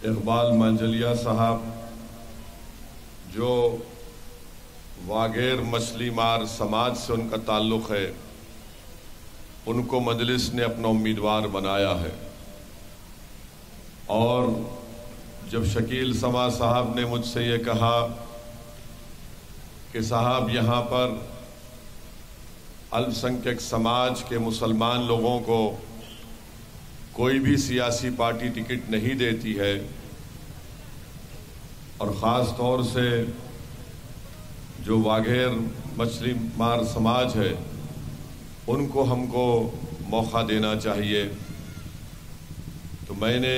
इकबाल मंजलिया साहब जो वागेर मछली मार समाज से उनका ताल्लुक़ है, उनको मजलिस ने अपना उम्मीदवार बनाया है। और जब शकील समा साहब ने मुझसे ये कहा कि साहब यहाँ पर अल्पसंख्यक समाज के मुसलमान लोगों को कोई भी सियासी पार्टी टिकट नहीं देती है, और ख़ास तौर से जो वागेर मछली मार समाज है उनको हमको मौका देना चाहिए, तो मैंने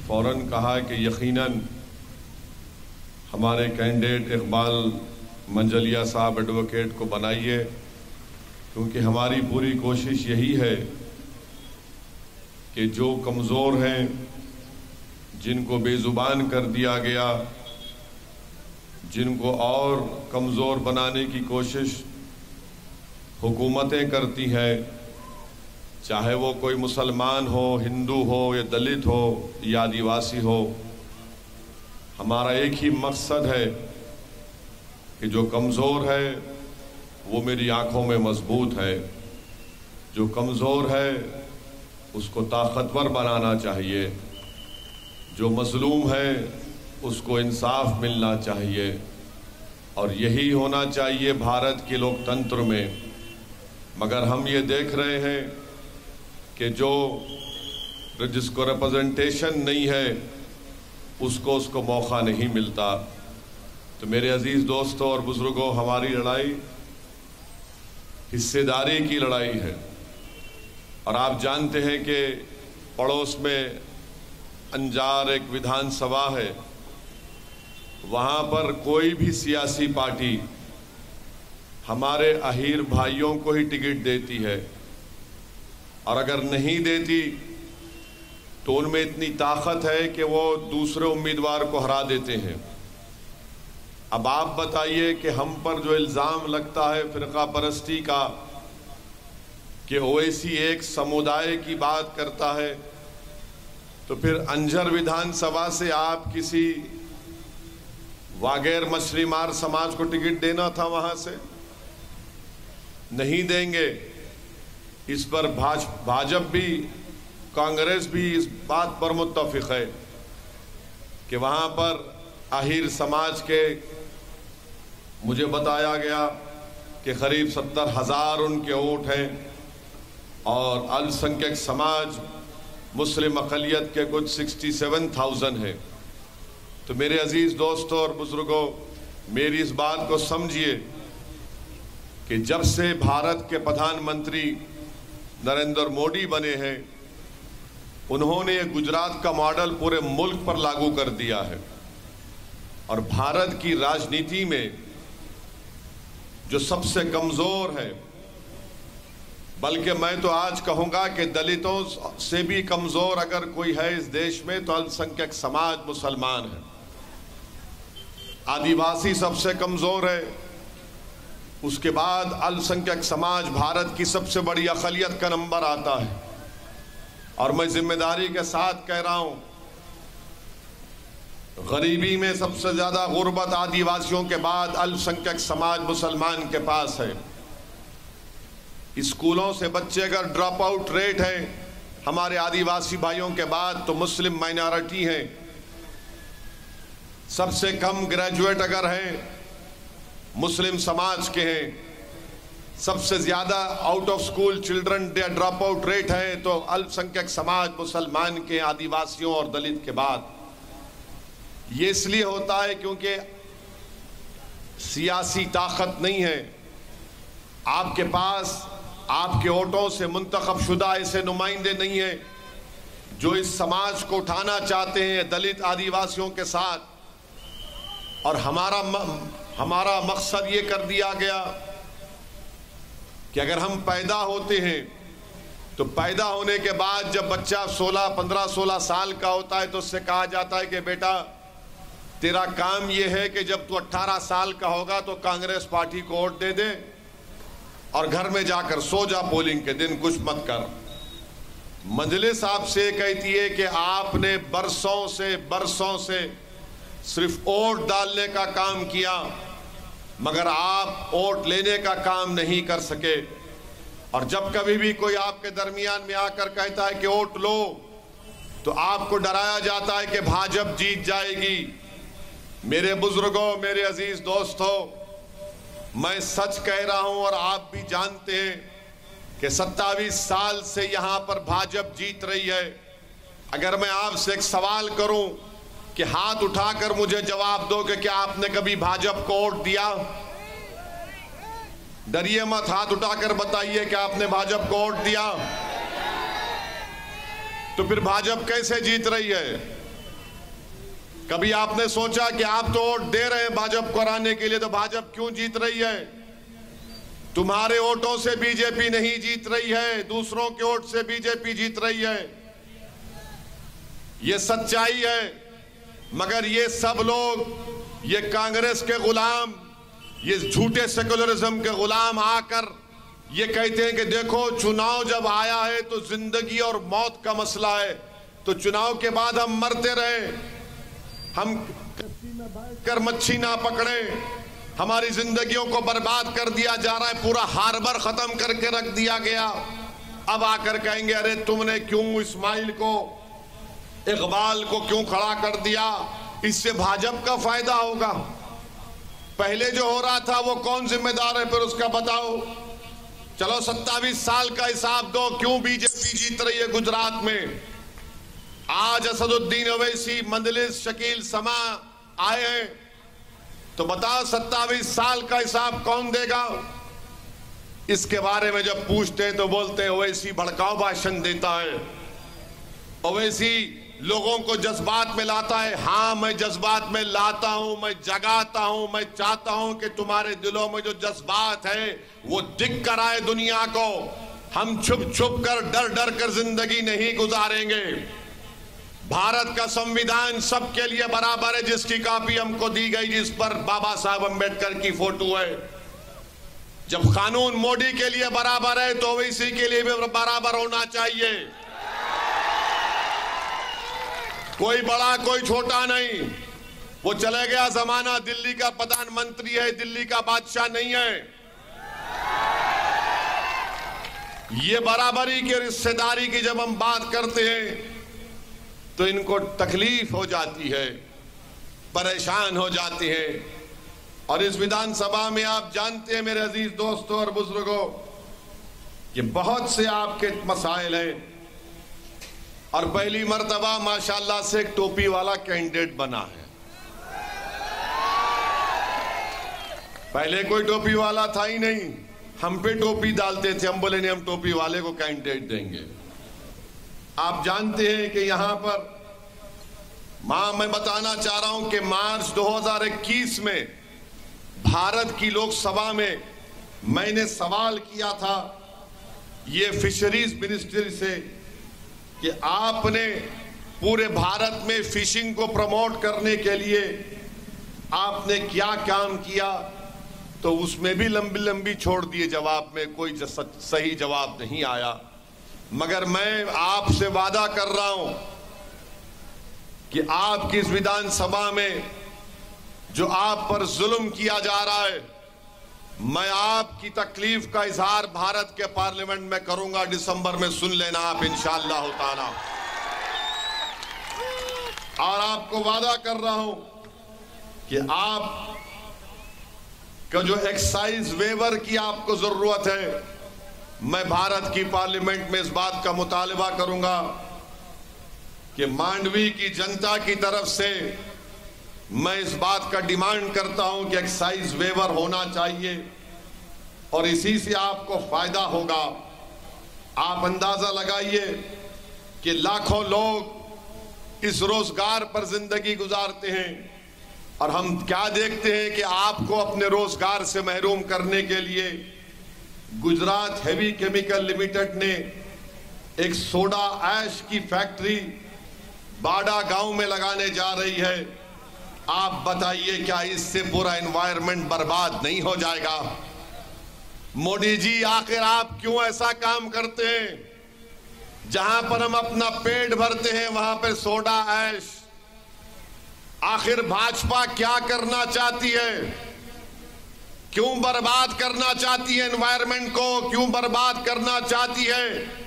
फ़ौरन कहा कि यकीनन हमारे कैंडिडेट इकबाल मंजलिया साहब एडवोकेट को बनाइए, क्योंकि हमारी पूरी कोशिश यही है कि जो कमज़ोर हैं, जिनको बेज़ुबान कर दिया गया, जिनको और कमज़ोर बनाने की कोशिश हुकूमतें करती हैं, चाहे वो कोई मुसलमान हो, हिंदू हो या दलित हो या आदिवासी हो, हमारा एक ही मकसद है कि जो कमज़ोर है वो मेरी आंखों में मजबूत है, जो कमज़ोर है उसको ताकतवर बनाना चाहिए, जो मजलूम है उसको इंसाफ मिलना चाहिए, और यही होना चाहिए भारत के लोकतंत्र में। मगर हम ये देख रहे हैं कि जिसको रिप्रेजेंटेशन नहीं है उसको मौका नहीं मिलता। तो मेरे अजीज़ दोस्तों और बुजुर्गों, हमारी लड़ाई हिस्सेदारी की लड़ाई है, और आप जानते हैं कि पड़ोस में अंजार एक विधानसभा है, वहाँ पर कोई भी सियासी पार्टी हमारे अहीर भाइयों को ही टिकट देती है, और अगर नहीं देती तो उनमें इतनी ताकत है कि वो दूसरे उम्मीदवार को हरा देते हैं। अब आप बताइए कि हम पर जो इल्ज़ाम लगता है फ़िरका परस्ती का कि ओवैसी एक समुदाय की बात करता है, तो फिर अंजर विधानसभा से आप किसी वागेर मछली मार समाज को टिकट देना था, वहां से नहीं देंगे। इस पर भाजपा भी, कांग्रेस भी इस बात पर मुत्तफिक है कि वहां पर अहीर समाज के, मुझे बताया गया कि करीब 70,000 उनके वोट हैं, और अल्पसंख्यक समाज मुस्लिम अक़लियत के कुछ 67,000 है। तो मेरे अजीज़ दोस्तों और बुजुर्गों, मेरी इस बात को समझिए कि जब से भारत के प्रधानमंत्री नरेंद्र मोदी बने हैं, उन्होंने गुजरात का मॉडल पूरे मुल्क पर लागू कर दिया है, और भारत की राजनीति में जो सबसे कमज़ोर है, बल्कि मैं तो आज कहूँगा कि दलितों से भी कमज़ोर अगर कोई है इस देश में तो अल्पसंख्यक समाज मुसलमान है। आदिवासी सबसे कमज़ोर है, उसके बाद अल्पसंख्यक समाज भारत की सबसे बड़ी अक़लियत का नंबर आता है। और मैं जिम्मेदारी के साथ कह रहा हूँ, गरीबी में सबसे ज़्यादा गुर्बत आदिवासियों के बाद अल्पसंख्यक समाज मुसलमान के पास है। स्कूलों से बच्चे अगर ड्रॉप आउट रेट है हमारे आदिवासी भाइयों के बाद, तो मुस्लिम माइनॉरिटी हैं। सबसे कम ग्रेजुएट अगर हैं मुस्लिम समाज के हैं। सबसे ज़्यादा out of school children drop out rate है तो अल्पसंख्यक समाज मुसलमान के, आदिवासियों और दलित के बाद। ये इसलिए होता है क्योंकि सियासी ताकत नहीं है आपके पास, आपके वोटों से मुंतखब शुदा ऐसे नुमाइंदे नहीं हैं जो इस समाज को उठाना चाहते हैं दलित आदिवासियों के साथ। और हमारा मकसद ये कर दिया गया कि अगर हम पैदा होते हैं तो पैदा होने के बाद जब बच्चा 15-16 साल का होता है तो उससे कहा जाता है कि बेटा तेरा काम ये है कि जब तू 18 साल का होगा तो कांग्रेस पार्टी को वोट दे दे और घर में जाकर सो जा, पोलिंग के दिन कुछ मत कर। मजलिस आपसे कहती है कि आपने बरसों से सिर्फ वोट डालने का काम किया, मगर आप वोट लेने का काम नहीं कर सके। और जब कभी भी कोई आपके दरमियान में आकर कहता है कि वोट लो, तो आपको डराया जाता है कि भाजपा जीत जाएगी। मेरे बुजुर्गों, मेरे अजीज दोस्तों, मैं सच कह रहा हूं और आप भी जानते हैं कि 27 साल से यहां पर भाजपा जीत रही है। अगर मैं आपसे एक सवाल करूं कि हाथ उठाकर मुझे जवाब दो कि क्या आपने कभी भाजपा को वोट दिया? डरिए मत, हाथ उठाकर बताइए कि आपने भाजपा को वोट दिया। तो फिर भाजपा कैसे जीत रही है? कभी आपने सोचा कि आप तो वोट दे रहे हैं भाजपा को हराने के लिए, तो भाजपा क्यों जीत रही है? तुम्हारे वोटों से बीजेपी नहीं जीत रही है, दूसरों के वोट से बीजेपी जीत रही है। ये सच्चाई है। मगर ये सब लोग, ये कांग्रेस के गुलाम, ये झूठे सेकुलरिज्म के गुलाम आकर ये कहते हैं कि देखो, चुनाव जब आया है तो जिंदगी और मौत का मसला है, तो चुनाव के बाद हम मरते रहे, हम कश्ती में बैठकर मच्छी ना पकड़े, हमारी जिंदगियों को बर्बाद कर दिया जा रहा है, पूरा हार्बर खत्म करके रख दिया गया। अब आकर कहेंगे अरे तुमने क्यों इस्माइल को, इकबाल को क्यों खड़ा कर दिया? इससे भाजपा का फायदा होगा। पहले जो हो रहा था वो कौन जिम्मेदार है फिर उसका बताओ। चलो 27 साल का हिसाब दो, क्यों बीजेपी जीत रही है गुजरात में? आज असदुद्दीन ओवैसी, मंदलिस, शकील समा आए हैं, तो बताओ 27 साल का हिसाब कौन देगा? इसके बारे में जब पूछते हैं तो बोलते हैं ओवैसी भड़काऊ भाषण देता है, ओवैसी लोगों को जज्बात में लाता है। हाँ, मैं जज्बात में लाता हूं, मैं जगाता हूं, मैं चाहता हूं कि तुम्हारे दिलों में जो जज्बात है वो दिख कर आए दुनिया को। हम छुप छुप कर, डर डर कर जिंदगी नहीं गुजारेंगे। भारत का संविधान सबके लिए बराबर है, जिसकी कॉपी हमको दी गई, जिस पर बाबा साहब अम्बेडकर की फोटो है। जब कानून मोदी के लिए बराबर है तो ओवैसी के लिए भी बराबर होना चाहिए। कोई बड़ा कोई छोटा नहीं। वो चले गया जमाना, दिल्ली का प्रधानमंत्री है, दिल्ली का बादशाह नहीं है। ये बराबरी की, रिश्तेदारी की जब हम बात करते हैं तो इनको तकलीफ हो जाती है, परेशान हो जाती है। और इस विधानसभा में आप जानते हैं मेरे अजीज दोस्तों और बुजुर्गों, ये बहुत से आपके मसाइल हैं। और पहली मर्तबा माशाल्लाह से एक टोपी वाला कैंडिडेट बना है। पहले कोई टोपी वाला था ही नहीं, हम पे टोपी डालते थे, हम बोले नहीं हम टोपी वाले को कैंडिडेट देंगे। आप जानते हैं कि यहां पर मैं बताना चाह रहा हूं कि मार्च 2021 में भारत की लोकसभा में मैंने सवाल किया था ये फिशरीज मिनिस्ट्री से कि आपने पूरे भारत में फिशिंग को प्रमोट करने के लिए आपने क्या काम किया, तो उसमें भी लंबी लंबी छोड़ दिए जवाब में, कोई सही जवाब नहीं आया। मगर मैं आपसे वादा कर रहा हूं कि आपकी इस विधानसभा में जो आप पर जुल्म किया जा रहा है, मैं आपकी तकलीफ का इजहार भारत के पार्लियामेंट में करूंगा। दिसंबर में सुन लेना आप इंशाअल्लाह ताला। और आपको वादा कर रहा हूं कि आप का जो एक्साइज वेवर की आपको जरूरत है, मैं भारत की पार्लियामेंट में इस बात का मुतालबा करूंगा कि मांडवी की जनता की तरफ से मैं इस बात का डिमांड करता हूं कि एक्साइज वेवर होना चाहिए और इसी से आपको फायदा होगा। आप अंदाजा लगाइए कि लाखों लोग इस रोजगार पर जिंदगी गुजारते हैं और हम क्या देखते हैं कि आपको अपने रोजगार से महरूम करने के लिए गुजरात हेवी केमिकल लिमिटेड ने एक सोडा ऐश की फैक्ट्री बाड़ा गांव में लगाने जा रही है। आप बताइए क्या इससे पूरा एनवायरनमेंट बर्बाद नहीं हो जाएगा? मोदी जी आखिर आप क्यों ऐसा काम करते हैं? जहां पर हम अपना पेट भरते हैं वहां पर सोडा ऐश। आखिर भाजपा क्या करना चाहती है? क्यों बर्बाद करना चाहती है एनवायरनमेंट को? क्यों बर्बाद करना चाहती है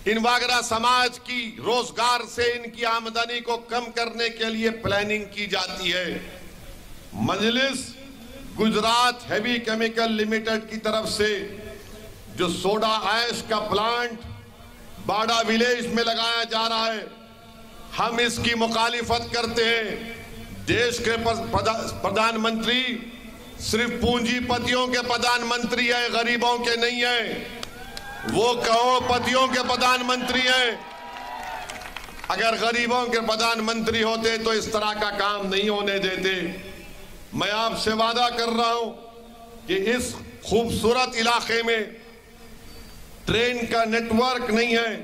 इन वागरा समाज की रोजगार से इनकी आमदनी को कम करने के लिए प्लानिंग की जाती है। मजलिस गुजरात हेवी केमिकल लिमिटेड की तरफ से जो सोडा ऐश का प्लांट बाड़ा विलेज में लगाया जा रहा है, हम इसकी मुखालिफत करते हैं। देश के प्रधानमंत्री सिर्फ पूंजीपतियों के प्रधानमंत्री है, गरीबों के नहीं है। वो करोड़पतियों के प्रधानमंत्री हैं। अगर गरीबों के प्रधानमंत्री होते तो इस तरह का काम नहीं होने देते। मैं आपसे वादा कर रहा हूं कि इस खूबसूरत इलाके में ट्रेन का नेटवर्क नहीं है,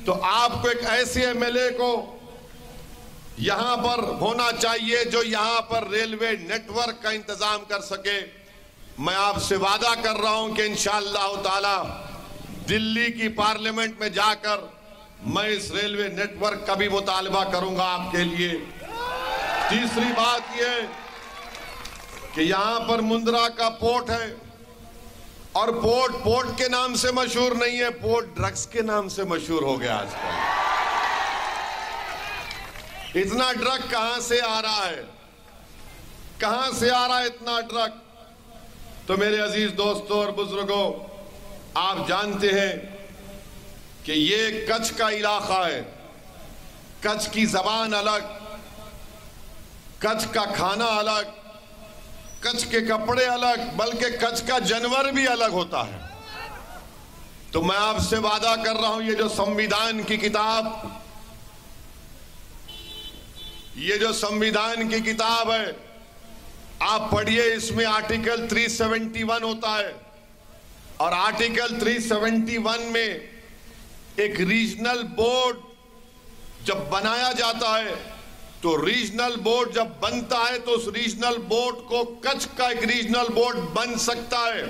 तो आपको एक ऐसे एमएलए को यहां पर होना चाहिए जो यहां पर रेलवे नेटवर्क का इंतजाम कर सके। मैं आपसे वादा कर रहा हूं कि इंशाअल्लाह ताला दिल्ली की पार्लियामेंट में जाकर मैं इस रेलवे नेटवर्क का भी मुतालबा करूंगा आपके लिए। तीसरी बात यह कि यहां पर मुंद्रा का पोर्ट है, और पोर्ट के नाम से मशहूर नहीं है, पोर्ट ड्रग्स के नाम से मशहूर हो गया आजकल। इतना ड्रग कहां से आ रहा है? कहां से आ रहा है इतना ड्रग? तो मेरे अजीज दोस्तों और बुजुर्गों, आप जानते हैं कि ये कच्छ का इलाका है। कच्छ की जबान अलग, कच्छ का खाना अलग, कच्छ के कपड़े अलग, बल्कि कच्छ का जानवर भी अलग होता है। तो मैं आपसे वादा कर रहा हूं, ये जो संविधान की किताब है, आप पढ़िए। इसमें आर्टिकल 371 होता है, और आर्टिकल 371 में एक रीजनल बोर्ड जब बनाया जाता है, तो रीजनल बोर्ड जब बनता है तो उस रीजनल बोर्ड को कच्छ का एक रीजनल बोर्ड बन सकता है,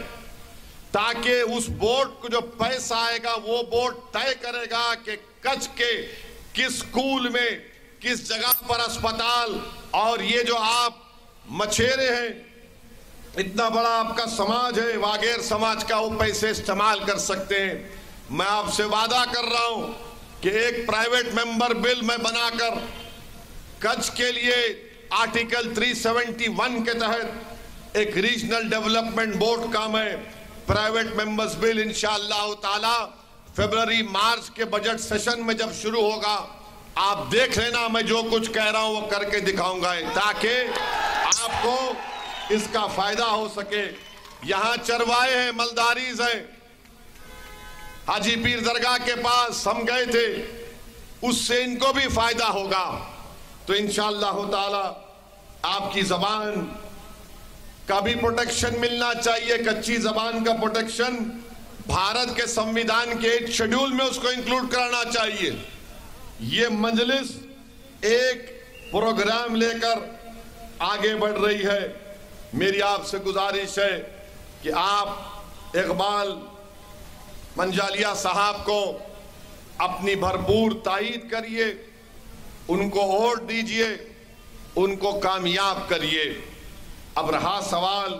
ताकि उस बोर्ड को जो पैसा आएगा वो बोर्ड तय करेगा कि कच्छ के किस स्कूल में, किस जगह पर अस्पताल, और ये जो आप मछेरे हैं, इतना बड़ा आपका समाज है वागेर समाज का, वो पैसे इस्तेमाल कर सकते हैं। मैं आपसे वादा कर रहा हूं कि एक प्राइवेट मेंबर बिल में बनाकर कच्छ के लिए आर्टिकल 371 के तहत एक रीजनल डेवलपमेंट बोर्ड का मैं प्राइवेट मेंबर्स बिल इंशाअल्लाह ताला फरवरी मार्च के बजट सेशन में जब शुरू होगा, आप देख लेना, मैं जो कुछ कह रहा हूं वो करके दिखाऊंगा, ताकि आपको इसका फायदा हो सके। यहां चरवाए हैं, मलदारीज हैं। हाजी पीर दरगाह के पास हम गए थे, उससे इनको भी फायदा होगा। तो इंशाअल्लाह ताला आपकी जबान का भी प्रोटेक्शन मिलना चाहिए। कच्ची जबान का प्रोटेक्शन भारत के संविधान के एक शेड्यूल में उसको इंक्लूड कराना चाहिए। ये मजलिस एक प्रोग्राम लेकर आगे बढ़ रही है। मेरी आपसे गुजारिश है कि आप इकबाल मंजालिया साहब को अपनी भरपूर तायीद करिए, उनको वोट दीजिए, उनको कामयाब करिए। अब रहा सवाल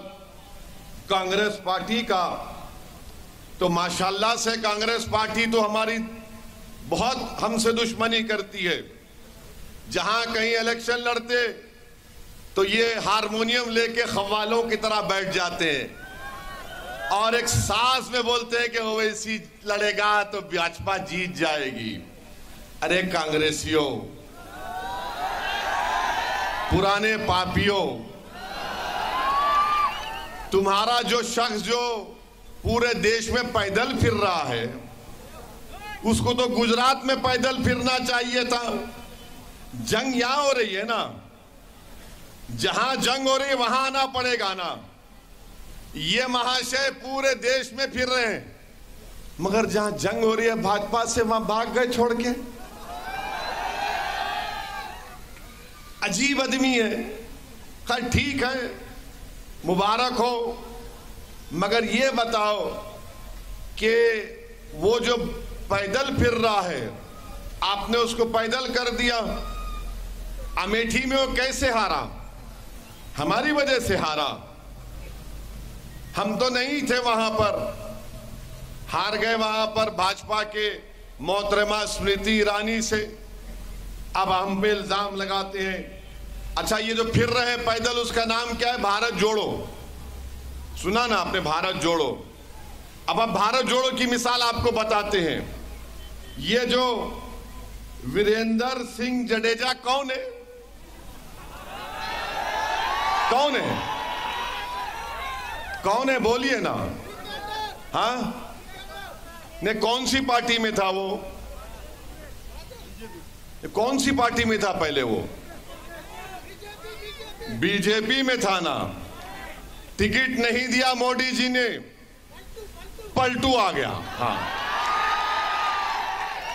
कांग्रेस पार्टी का, तो माशाल्लाह से कांग्रेस पार्टी तो हमारी बहुत हमसे दुश्मनी करती है। जहां कहीं इलेक्शन लड़ते तो ये हारमोनियम लेके खवालों की तरह बैठ जाते हैं और एक सांस में बोलते हैं कि ओवैसी लड़ेगा तो भाजपा जीत जाएगी। अरे कांग्रेसियों, पुराने पापियों, तुम्हारा जो शख्स जो पूरे देश में पैदल फिर रहा है, उसको तो गुजरात में पैदल फिरना चाहिए था। जंग यहां हो रही है ना, जहां जंग हो रही है वहां आना पड़ेगा ना। ये महाशय पूरे देश में फिर रहे हैं, मगर जहां जंग हो रही है भाजपा से वहां भाग गए छोड़ के। अजीब आदमी है। खैर ठीक है, मुबारक हो, मगर ये बताओ कि वो जो पैदल फिर रहा है, आपने उसको पैदल कर दिया। अमेठी में वो कैसे हारा? हमारी वजह से हारा। हम तो नहीं थे वहां पर, हार गए वहां पर भाजपा के मोहतरमा स्मृति ईरानी से। अब हम पे इल्जाम लगाते हैं। अच्छा, ये जो फिर रहे हैं पैदल, उसका नाम क्या है? भारत जोड़ो। सुना ना आपने, भारत जोड़ो। अब आप भारत जोड़ो की मिसाल आपको बताते हैं। ये जो वीरेंद्र सिंह जडेजा कौन है? कौन है? कौन है? बोलिए ना। हाँ, ने कौन सी पार्टी में था वो? कौन सी पार्टी में था पहले वो? बीजेपी में था ना। टिकट नहीं दिया मोदी जी ने, पलटू आ गया। हाँ,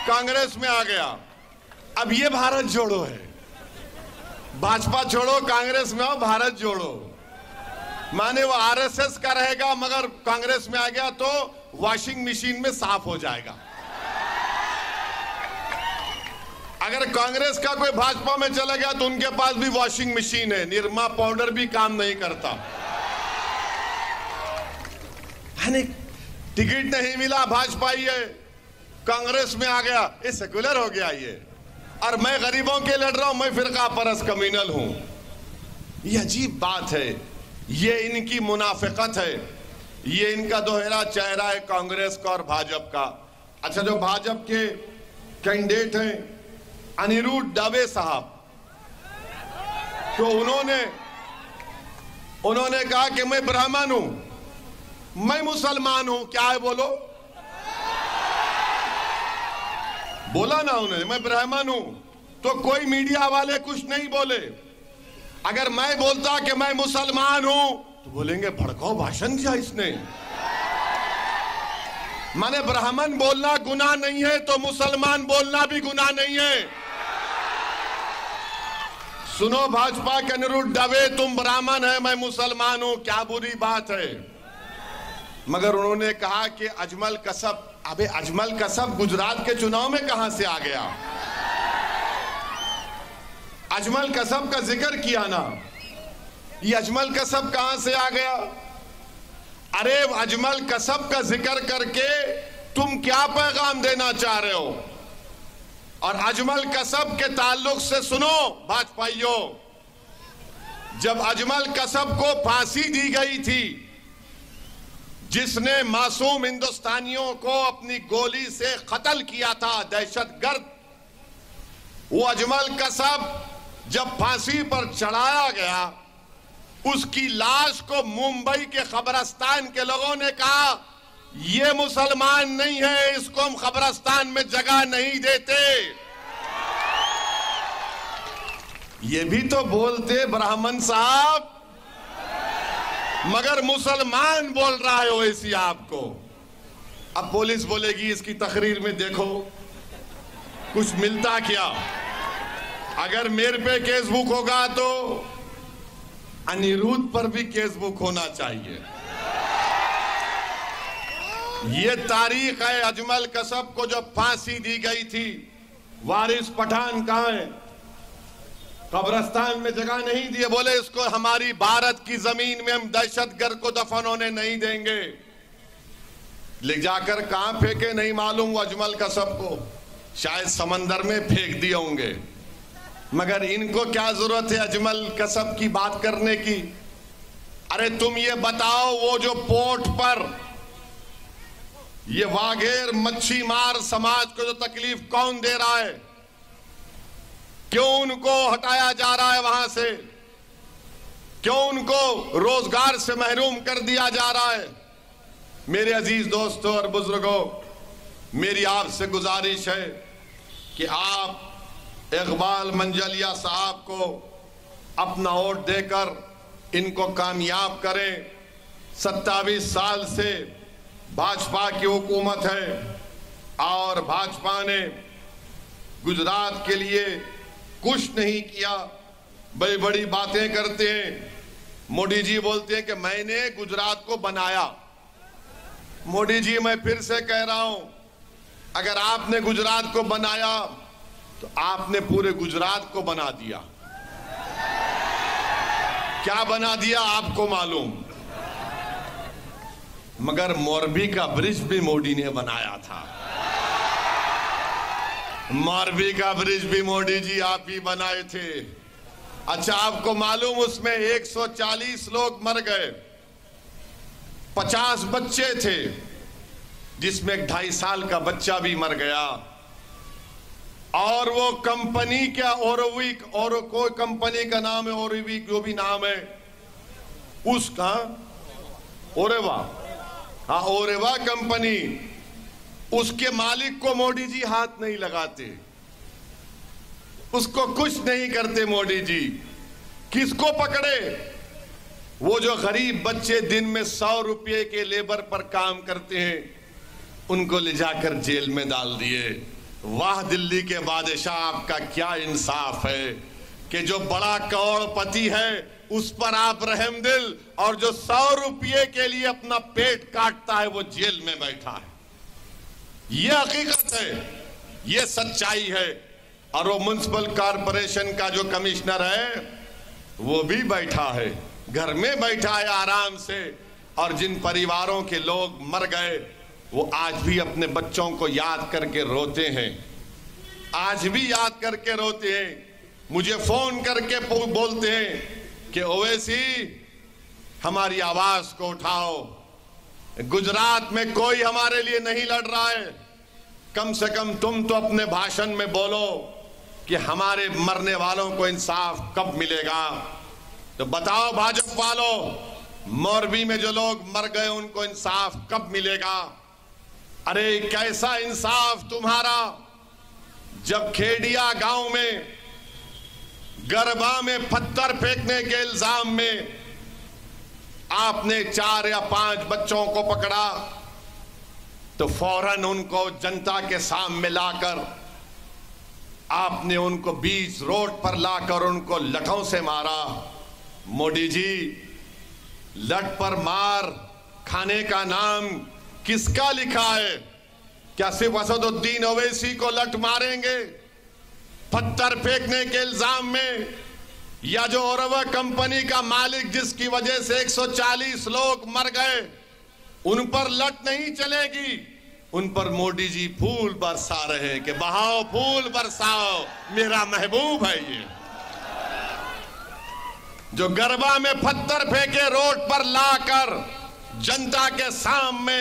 कांग्रेस में आ गया। अब ये भारत जोड़ो है। भाजपा छोड़ो, कांग्रेस में आओ, भारत जोड़ो। माने वो आरएसएस का रहेगा, मगर कांग्रेस में आ गया तो वॉशिंग मशीन में साफ हो जाएगा। अगर कांग्रेस का कोई भाजपा में चला गया तो उनके पास भी वॉशिंग मशीन है, निरमा पाउडर भी काम नहीं करता। टिकट नहीं मिला, भाजपा ये कांग्रेस में आ गया, ये सेक्युलर हो गया ये। और मैं गरीबों के लड़ रहा हूं, मैं फिरका परस्त कम्युनल हूं। ये अजीब बात है, ये इनकी मुनाफिकत है, ये इनका दोहरा चेहरा है कांग्रेस का और भाजपा का। अच्छा, जो भाजपा के कैंडिडेट हैं अनिरुद्ध दवे साहब, तो उन्होंने कहा कि मैं ब्राह्मण हूं, मैं मुसलमान हूं। क्या है? बोलो। बोला ना उन्होंने, मैं ब्राह्मण हूं। तो कोई मीडिया वाले कुछ नहीं बोले। अगर मैं बोलता कि मैं मुसलमान हूं तो बोलेंगे भड़काऊ भाषण दिया इसने। माने ब्राह्मण बोलना गुनाह नहीं है तो मुसलमान बोलना भी गुनाह नहीं है। सुनो भाजपा के अनिरुद्ध दवे, तुम ब्राह्मण है, मैं मुसलमान हूं, क्या बुरी बात है? मगर उन्होंने कहा कि अजमल कसब, अबे अजमल कसब गुजरात के चुनाव में कहां से आ गया? अजमल कसब का जिक्र किया ना, ये अजमल कसब कहां से आ गया? अरे अजमल कसब का जिक्र करके तुम क्या पैगाम देना चाह रहे हो? और अजमल कसब के ताल्लुक से सुनो भाजपाइयों, जब अजमल कसब को फांसी दी गई थी, जिसने मासूम हिंदुस्तानियों को अपनी गोली से कत्ल किया था, दहशतगर्द, वो अजमल कसब जब फांसी पर चढ़ाया गया, उसकी लाश को मुंबई के कब्रिस्तान के लोगों ने कहा ये मुसलमान नहीं है, इसको हम कब्रिस्तान में जगह नहीं देते। ये भी तो बोलते ब्राह्मण साहब, मगर मुसलमान बोल रहा है वैसी आपको। अब पुलिस बोलेगी इसकी तकरीर में देखो कुछ मिलता क्या। अगर मेरे पे केस बुक होगा तो अनिरुद्ध पर भी केस बुक होना चाहिए। ये तारीख है। अजमल कसब को जब फांसी दी गई थी, वारिस पठान कहां है? कब्रिस्तान में जगह नहीं दिए, बोले इसको हमारी भारत की जमीन में हम दहशतगर्द को दफन होने नहीं देंगे। ले जाकर कहां फेंके नहीं मालूम वो अजमल कसब को, शायद समंदर में फेंक दिए होंगे। मगर इनको क्या जरूरत है अजमल कसब की बात करने की? अरे तुम ये बताओ, वो जो पोर्ट पर ये वाघेर मच्छी मार समाज को जो तकलीफ कौन दे रहा है? क्यों उनको हटाया जा रहा है वहां से? क्यों उनको रोजगार से महरूम कर दिया जा रहा है? मेरे अजीज दोस्तों और बुजुर्गों, मेरी आपसे गुजारिश है कि आप इकबाल मंजलिया साहब को अपना वोट देकर इनको कामयाब करें। 27 साल से भाजपा की हुकूमत है और भाजपा ने गुजरात के लिए कुछ नहीं किया। बड़ी बड़ी बातें करते हैं। मोदी जी बोलते हैं कि मैंने गुजरात को बनाया। मोदी जी, मैं फिर से कह रहा हूं, अगर आपने गुजरात को बनाया तो आपने पूरे गुजरात को बना दिया। क्या बना दिया आपको मालूम। मगर मोरबी का ब्रिज भी मोदी ने बनाया था। मोरबी का ब्रिज भी मोदी जी आप ही बनाए थे। अच्छा, आपको मालूम उसमें 140 लोग मर गए, 50 बच्चे थे, जिसमें 2.5 साल का बच्चा भी मर गया। और वो कंपनी क्या, ओरोविक, और कोई कंपनी का नाम है ओरोविक, जो भी नाम है उसका, ओरेवा, हाँ ओरेवा कंपनी, उसके मालिक को मोदी जी हाथ नहीं लगाते, उसको कुछ नहीं करते मोदी जी। किसको पकड़े? वो जो गरीब बच्चे दिन में 100 रुपये के लेबर पर काम करते हैं, उनको ले जाकर जेल में डाल दिए। वाह दिल्ली के बादशाह, आपका क्या इंसाफ है कि जो बड़ा करोड़पति है उस पर आप रहम दिल, और जो 100 रुपये के लिए अपना पेट काटता है वो जेल में बैठा है। ये हकीकत है, ये सच्चाई है। और वो म्युनिसिपल कॉरपोरेशन का जो कमिश्नर है वो भी बैठा है, घर में बैठा है आराम से। और जिन परिवारों के लोग मर गए वो आज भी अपने बच्चों को याद करके रोते हैं, आज भी याद करके रोते हैं। मुझे फोन करके बोलते हैं कि ओवैसी हमारी आवाज को उठाओ, गुजरात में कोई हमारे लिए नहीं लड़ रहा है, कम से कम तुम तो अपने भाषण में बोलो कि हमारे मरने वालों को इंसाफ कब मिलेगा। तो बताओ भाजपा वालों, मोरबी में जो लोग मर गए उनको इंसाफ कब मिलेगा? अरे कैसा इंसाफ तुम्हारा, जब खेड़िया गांव में गरबा में पत्थर फेंकने के इल्जाम में आपने 4 या 5 बच्चों को पकड़ा तो फौरन उनको जनता के सामने लाकर आपने उनको बीच रोड पर लाकर उनको लठों से मारा। मोदी जी, लठ पर मार खाने का नाम किसका लिखा है? क्या सिर्फ असदुद्दीन ओवैसी को लठ मारेंगे पत्थर फेंकने के इल्जाम में? या जो ओरवा कंपनी का मालिक जिसकी वजह से 140 लोग मर गए, उन पर लठ नहीं चलेगी? उन पर मोदी जी फूल बरसा रहे हैं कि बहाओ फूल बरसाओ, मेरा महबूब है ये। जो गरबा में पत्थर फेंके रोड पर लाकर जनता के सामने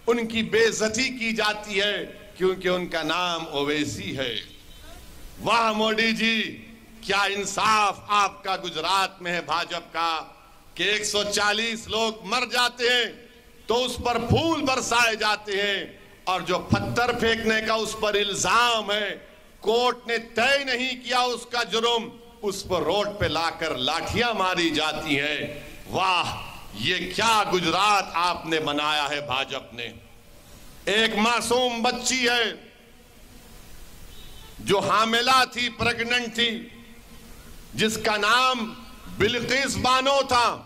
उनकी बेइज्जती की जाती है क्योंकि उनका नाम ओवैसी है। वाह मोदी जी, क्या इंसाफ आपका गुजरात में है भाजपा का कि 140 लोग मर जाते हैं तो उस पर फूल बरसाए जाते हैं, और जो पत्थर फेंकने का उस पर इल्जाम है, कोर्ट ने तय नहीं किया उसका जुर्म, उस पर रोड पे लाकर लाठियां मारी जाती हैं। वाह, ये क्या गुजरात आपने बनाया है भाजपा ने। एक मासूम बच्ची है जो हामिला थी, प्रेग्नेंट थी, जिसका नाम बिल्किस बानो था।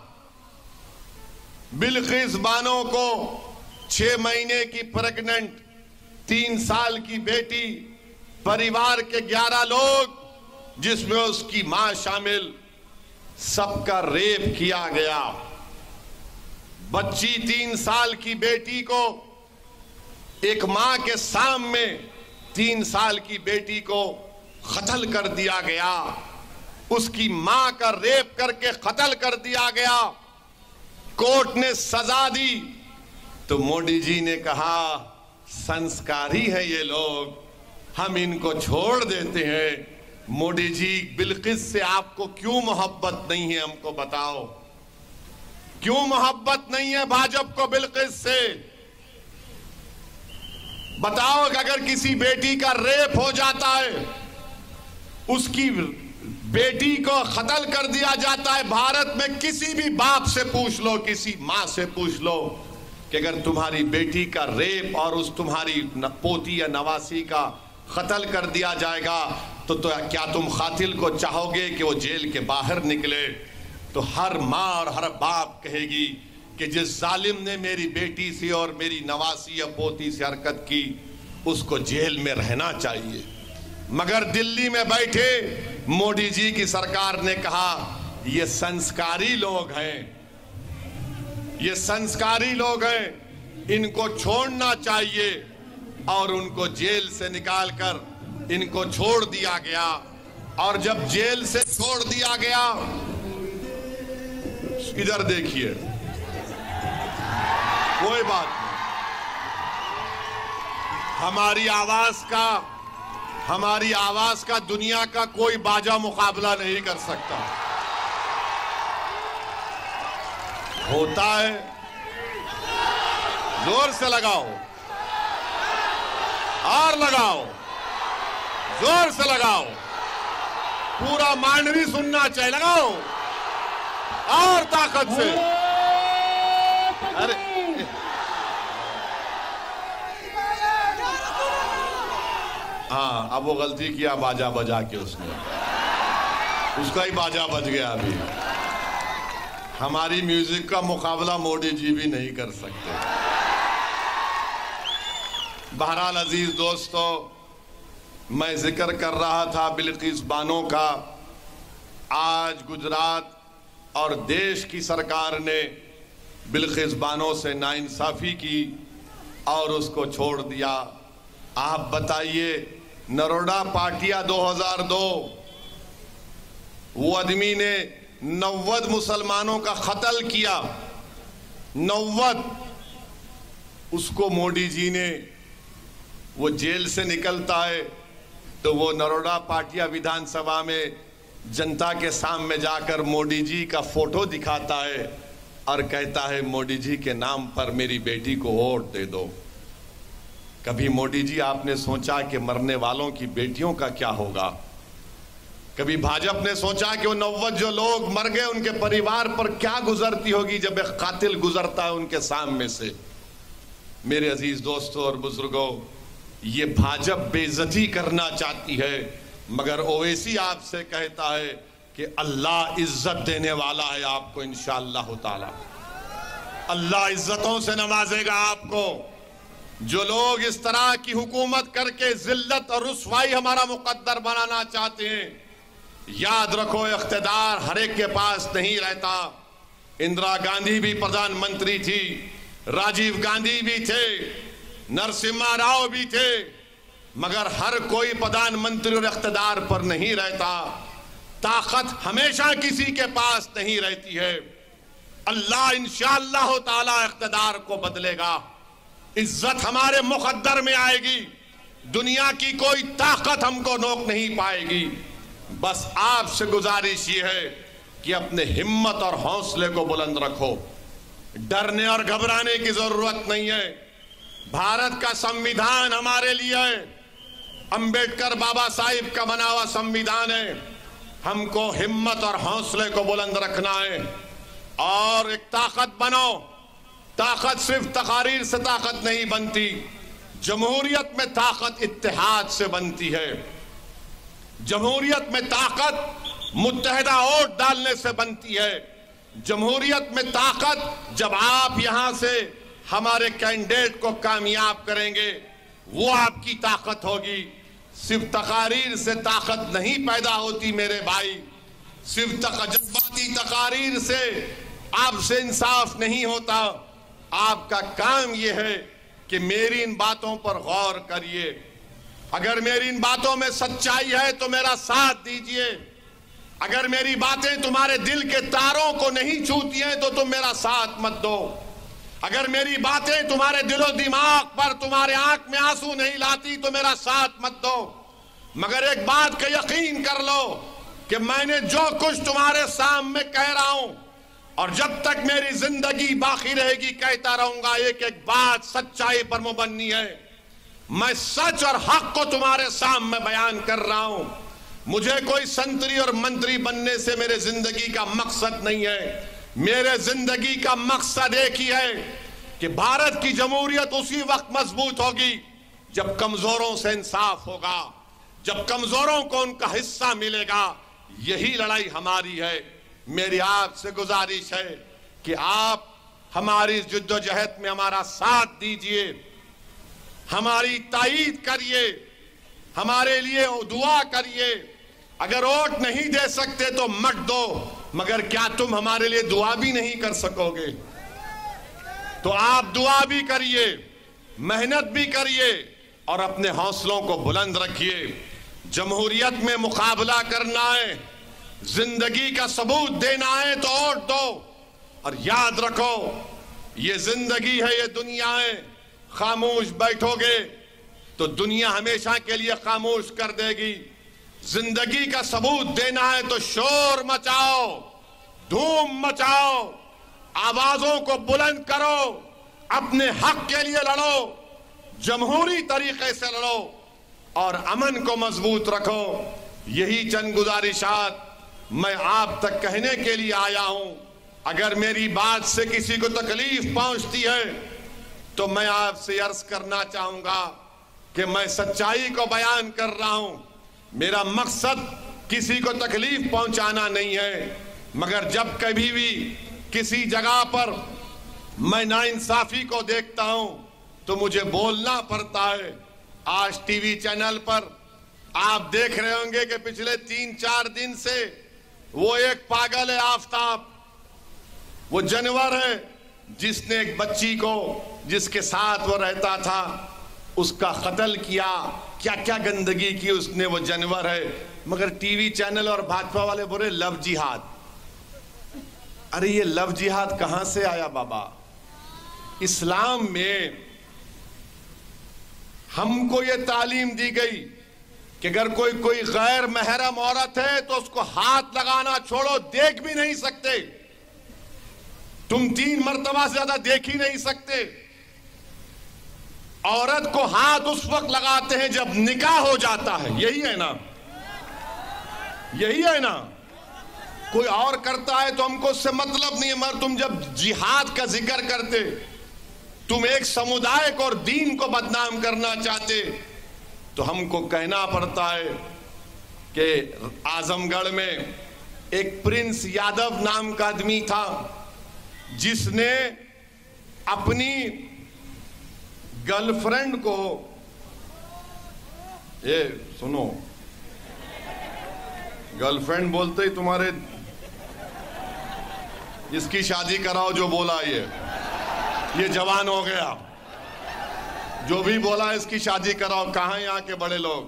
बिल्किस बानो को 6 महीने की प्रेग्नेंट, 3 साल की बेटी, परिवार के 11 लोग जिसमें उसकी मां शामिल, सबका रेप किया गया। बच्ची 3 साल की बेटी को एक मां के सामने 3 साल की बेटी को कत्ल कर दिया गया, उसकी मां का रेप करके कत्ल कर दिया गया। कोर्ट ने सजा दी तो मोदी जी ने कहा संस्कारी है ये लोग, हम इनको छोड़ देते हैं। मोदी जी, बिल्किस से आपको क्यों मोहब्बत नहीं है, हमको बताओ, क्यों मोहब्बत नहीं है भाजपा को बिल्किस से? बताओ कि अगर किसी बेटी का रेप हो जाता है, उसकी बेटी को कत्ल कर दिया जाता है, भारत में किसी भी बाप से पूछ लो, किसी मां से पूछ लो कि अगर तुम्हारी बेटी का रेप और उस तुम्हारी पोती या नवासी का कत्ल कर दिया जाएगा तो क्या तुम कातिल को चाहोगे कि वो जेल के बाहर निकले? तो हर माँ और हर बाप कहेगी कि जिस जालिम ने मेरी बेटी से और मेरी नवासी या पोती से हरकत की, उसको जेल में रहना चाहिए। मगर दिल्ली में बैठे मोदी जी की सरकार ने कहा ये संस्कारी लोग हैं, ये संस्कारी लोग हैं, इनको छोड़ना चाहिए, और उनको जेल से निकालकर इनको छोड़ दिया गया। और जब जेल से छोड़ दिया गया, इधर देखिए, कोई बात नहीं, हमारी आवाज का दुनिया का कोई बाजा मुकाबला नहीं कर सकता। होता है, जोर से लगाओ और लगाओ, जोर से लगाओ, पूरा मांडवी सुनना चाहिए, लगाओ और ताकत से। अरे हाँ, अब वो गलती किया बाजा बजा के, उसका ही बाजा बज गया। अभी हमारी म्यूजिक का मुकाबला मोदी जी भी नहीं कर सकते। बहरहाल अजीज दोस्तों, मैं जिक्र कर रहा था बिल्किस बानो का। आज गुजरात और देश की सरकार ने बिल्किस बानो से नाइंसाफी की और उसको छोड़ दिया। आप बताइए, नरोडा पाटिया 2002, वो आदमी ने 90 मुसलमानों का कत्ल किया, 90। उसको मोदी जी ने, वो जेल से निकलता है तो वो नरोडा पाटिया विधानसभा में जनता के सामने जाकर मोदी जी का फोटो दिखाता है और कहता है मोदी जी के नाम पर मेरी बेटी को वोट दे दो। कभी मोदी जी आपने सोचा कि मरने वालों की बेटियों का क्या होगा? कभी भाजपा ने सोचा कि वो 90 जो लोग मर गए उनके परिवार पर क्या गुजरती होगी जब एक कातिल गुजरता है उनके सामने से? मेरे अजीज दोस्तों और बुजुर्गों, ये भाजपा बेइज्जती करना चाहती है, मगर ओवैसी आपसे कहता है कि अल्लाह इज्जत देने वाला है आपको, इंशाअल्लाह ताला अल्लाह इज्जतों से नवाजेगा आपको। जो लोग इस तरह की हुकूमत करके जिल्लत और रुसवाई हमारा मुकद्दर बनाना चाहते हैं, याद रखो इख्तिदार हर एक के पास नहीं रहता। इंदिरा गांधी भी प्रधानमंत्री थी, राजीव गांधी भी थे, नरसिम्हा राव भी थे, मगर हर कोई प्रधानमंत्री और इख्तिदार पर नहीं रहता। ताकत हमेशा किसी के पास नहीं रहती है। अल्लाह इंशाअल्लाह ताला इख्तिदार को बदलेगा, इज्जत हमारे मुकद्दर में आएगी, दुनिया की कोई ताकत हमको रोक नहीं पाएगी। बस आपसे गुजारिश ये है कि अपने हिम्मत और हौसले को बुलंद रखो, डरने और घबराने की जरूरत नहीं है। भारत का संविधान हमारे लिए है, अंबेडकर बाबा साहिब का बना हुआ संविधान है। हमको हिम्मत और हौसले को बुलंद रखना है और एक ताकत बनो। ताकत सिर्फ तकारीर से ताकत नहीं बनती, जमहूरियत में ताकत इत्तेहाद से बनती है। जमहूरियत में ताकत मुत्तहिदा वोट डालने से बनती है। जमहूरियत में ताकत जब आप यहां से हमारे कैंडिडेट को कामयाब करेंगे, वो आपकी ताकत होगी। सिर्फ तकारीर से ताकत नहीं पैदा होती मेरे भाई, सिर्फ जज्बाती तकारीर से आपसे इंसाफ नहीं होता। आपका काम यह है कि मेरी इन बातों पर गौर करिए। अगर मेरी इन बातों में सच्चाई है तो मेरा साथ दीजिए। अगर मेरी बातें तुम्हारे दिल के तारों को नहीं छूती हैं तो तुम मेरा साथ मत दो। अगर मेरी बातें तुम्हारे दिलो दिमाग पर, तुम्हारे आंख में आंसू नहीं लाती तो मेरा साथ मत दो। मगर एक बात का यकीन कर लो कि मैंने जो कुछ तुम्हारे सामने कह रहा हूं और जब तक मेरी जिंदगी बाकी रहेगी कहता रहूंगा, एक एक बात सच्चाई पर मुबन्नी है। मैं सच और हक को तुम्हारे सामने बयान कर रहा हूं। मुझे कोई संतरी और मंत्री बनने से मेरे जिंदगी का मकसद नहीं है। मेरे जिंदगी का मकसद एक ही है कि भारत की जमहूरियत उसी वक्त मजबूत होगी जब कमजोरों से इंसाफ होगा, जब कमजोरों को उनका हिस्सा मिलेगा। यही लड़ाई हमारी है। मेरी आपसे गुजारिश है कि आप हमारी इस जद्दोजहद में हमारा साथ दीजिए। हमारी ताईद करिए, हमारे लिए दुआ करिए। अगर वोट नहीं दे सकते तो मत दो, मगर क्या तुम हमारे लिए दुआ भी नहीं कर सकोगे? तो आप दुआ भी करिए, मेहनत भी करिए और अपने हौसलों को बुलंद रखिए। जमहूरियत में मुकाबला करना है, जिंदगी का सबूत देना है तो वोट दो। और याद रखो, ये जिंदगी है, ये दुनिया है। खामोश बैठोगे तो दुनिया हमेशा के लिए खामोश कर देगी। जिंदगी का सबूत देना है तो शोर मचाओ, धूम मचाओ, आवाजों को बुलंद करो, अपने हक के लिए लड़ो, जमहूरी तरीके से लड़ो और अमन को मजबूत रखो। यही चंद गुजारिशात मैं आप तक कहने के लिए आया हूं। अगर मेरी बात से किसी को तकलीफ पहुंचती है तो मैं आपसे अर्ज करना चाहूंगा कि मैं सच्चाई को बयान कर रहा हूं। मेरा मकसद किसी को तकलीफ पहुंचाना नहीं है, मगर जब कभी भी किसी जगह पर मैं नाइंसाफी को देखता हूं तो मुझे बोलना पड़ता है। आज टीवी चैनल पर आप देख रहे होंगे कि पिछले 3-4 दिन से वो एक पागल है, आफताब, वो जानवर है जिसने एक बच्ची को, जिसके साथ वो रहता था, उसका कत्ल किया। क्या क्या गंदगी की उसने, वो जानवर है। मगर टीवी चैनल और भाजपा वाले बोले लव जिहाद। अरे ये लव जिहाद कहां से आया बाबा? इस्लाम में हमको ये तालीम दी गई कि अगर कोई गैर महरम औरत है तो उसको हाथ लगाना छोड़ो, देख भी नहीं सकते। तुम 3 मर्तबा से ज्यादा देख ही नहीं सकते। औरत को हाथ उस वक्त लगाते हैं जब निकाह हो जाता है। यही है ना, यही है ना। कोई और करता है तो हमको उससे मतलब नहीं है, मगर तुम जब जिहाद का जिक्र करते, तुम एक समुदाय को और दीन को बदनाम करना चाहते, तो हमको कहना पड़ता है कि आजमगढ़ में एक प्रिंस यादव नाम का आदमी था जिसने अपनी गर्लफ्रेंड को, ये सुनो, गर्लफ्रेंड बोलते ही तुम्हारे, इसकी शादी कराओ जो बोला ये जवान हो गया। जो भी बोला इसकी शादी कराओ। कहां यहाँ के बड़े लोग?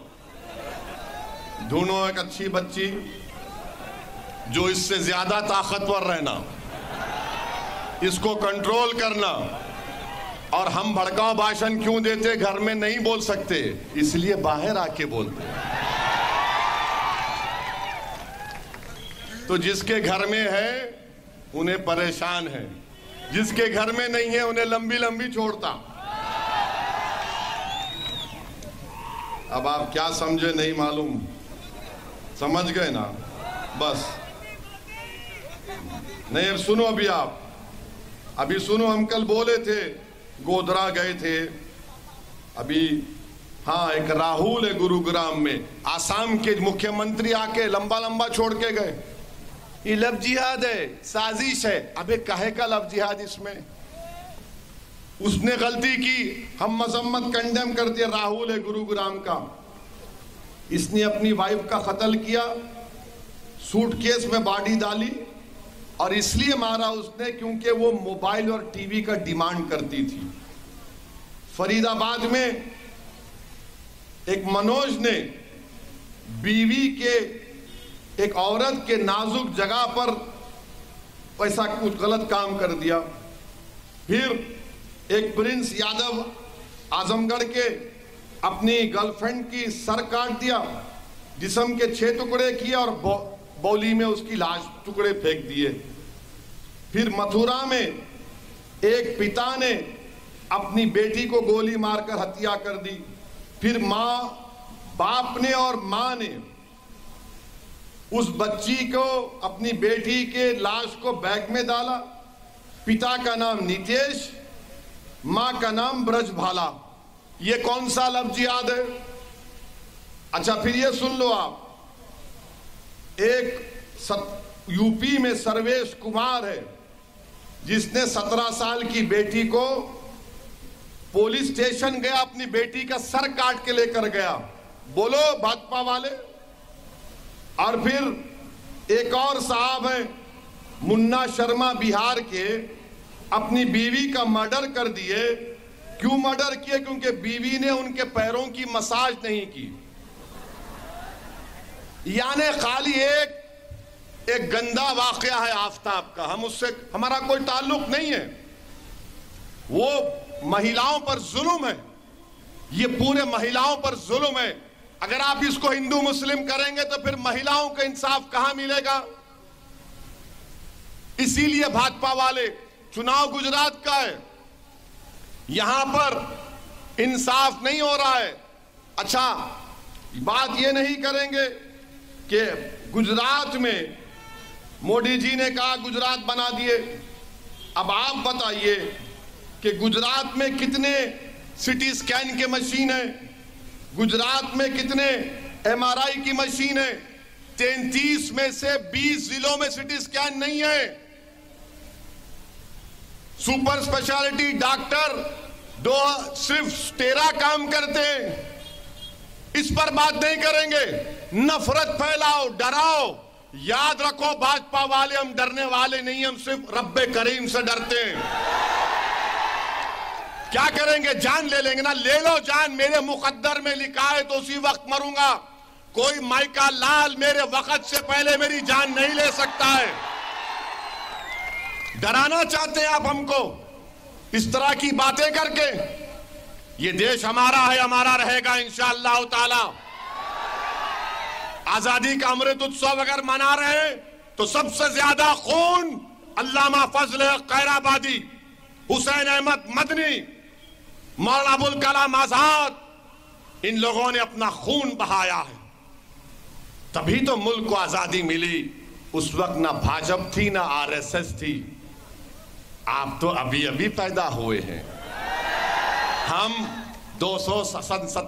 ढूंढो एक अच्छी बच्ची जो इससे ज्यादा ताकतवर रहना, इसको कंट्रोल करना। और हम भड़काऊ भाषण क्यों देते? घर में नहीं बोल सकते, इसलिए बाहर आके बोलते। तो जिसके घर में है उन्हें परेशान है, जिसके घर में नहीं है उन्हें लंबी लंबी छोड़ता। अब आप क्या समझे नहीं मालूम, समझ गए ना? बस नहीं, अब सुनो, अभी सुनो। हम कल बोले थे, गोधरा गए थे अभी। हाँ, एक राहुल है गुरुग्राम में, आसाम के मुख्यमंत्री आके लंबा लंबा छोड़ के गए। ये लव जिहाद है, साजिश है। अबे काहे का लव जिहाद इसमें? उसने गलती की, हम मजम्मत कंडेम कर दिया। राहुल है गुरुग्राम का, इसने अपनी वाइफ का कत्ल किया, सूटकेस में बॉडी डाली और इसलिए मारा उसने क्योंकि वो मोबाइल और टीवी का डिमांड करती थी। फरीदाबाद में एक मनोज ने बीवी के, एक औरत के नाजुक जगह पर ऐसा कुछ गलत काम कर दिया। फिर एक प्रिंस यादव आजमगढ़ के अपनी गर्लफ्रेंड की सर काट दिया, जिस्म के 6 टुकड़े किए और बौली में उसकी लाश टुकड़े फेंक दिए। फिर मथुरा में एक पिता ने अपनी बेटी को गोली मारकर हत्या कर दी। फिर बाप ने और मां ने उस बच्ची को, अपनी बेटी के लाश को बैग में डाला। पिता का नाम नितेश, मां का नाम ब्रजभाला। ये कौन सा लव जिहाद है? अच्छा, फिर ये सुन लो आप, एक यूपी में सर्वेश कुमार है जिसने 17 साल की बेटी को पुलिस स्टेशन गया, अपनी बेटी का सर काट के लेकर गया। बोलो भाजपा वाले। और फिर एक और साहब है मुन्ना शर्मा, बिहार के, अपनी बीवी का मर्डर कर दिए। क्यों मर्डर किए? क्योंकि बीवी ने उनके पैरों की मसाज नहीं की। यानी खाली एक गंदा वाकया है आफताब का, हम उससे, हमारा कोई ताल्लुक नहीं है। वो महिलाओं पर जुल्म है, ये पूरे महिलाओं पर जुल्म है। अगर आप इसको हिंदू मुस्लिम करेंगे तो फिर महिलाओं को इंसाफ कहां मिलेगा? इसीलिए भाजपा वाले, चुनाव गुजरात का है, यहां पर इंसाफ नहीं हो रहा है। अच्छा, बात ये नहीं करेंगे कि गुजरात में मोदी जी ने कहा गुजरात बना दिए। अब आप बताइए कि गुजरात में कितने सिटी स्कैन के मशीन है, गुजरात में कितने MRI की मशीन है? 33 में से 20 जिलों में सिटी स्कैन नहीं है। सुपर स्पेशलिटी डॉक्टर सिर्फ 13 काम करते हैं। इस पर बात नहीं करेंगे। नफरत फैलाओ, डराओ। याद रखो भाजपा वाले, हम डरने वाले नहीं, हम सिर्फ रब्बे करीम से डरते हैं। क्या करेंगे? जान ले लेंगे ना। ले लो जान, मेरे मुकद्दर में लिखा है तो उसी वक्त मरूंगा। कोई माइका लाल मेरे वक्त से पहले मेरी जान नहीं ले सकता है। डराना चाहते हैं आप हमको इस तरह की बातें करके। ये देश हमारा है, हमारा रहेगा इंशाअल्लाह ताला। आजादी का अमृत उत्सव अगर मना रहे हैं तो सबसे ज्यादा खून अल्लामा फजल खैराबादी, हुसैन अहमद मदनी, मौलाना अबुल कलाम आजाद, इन लोगों ने अपना खून बहाया है। तभी तो मुल्क को आजादी मिली। उस वक्त ना भाजपा थी ना RSS थी। आप तो अभी अभी पैदा हुए हैं। हम 200 संसद